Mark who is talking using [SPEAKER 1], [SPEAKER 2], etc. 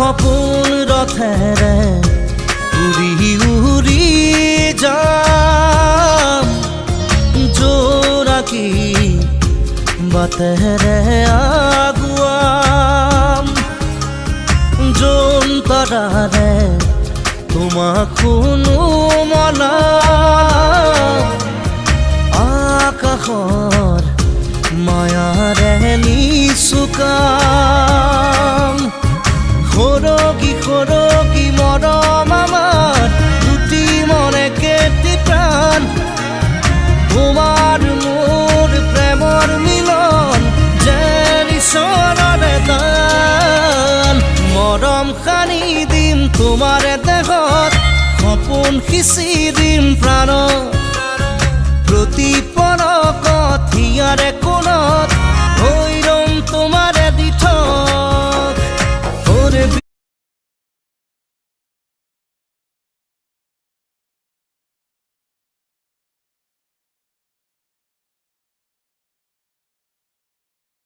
[SPEAKER 1] সপোন ৰথেৰে উৰি উৰি যাম জোনাকী বাটেৰে আগুৱাম যোন তৰাৰে তোমাক শুনো মনাম আকাশৰ মায়াৰে নিচুকাম সৰগী সৰগী মৰম আমাৰ দুটি মনে কেটি প্ৰাণ তোমাৰ মোৰ প্ৰেমৰ মিলন যেন ঈশ্বৰৰে দান মৰম সানি দিম তোমাৰ দেহত সপোন সিঁচি দিম প্ৰাণত প্ৰতি পলকত হিয়াৰে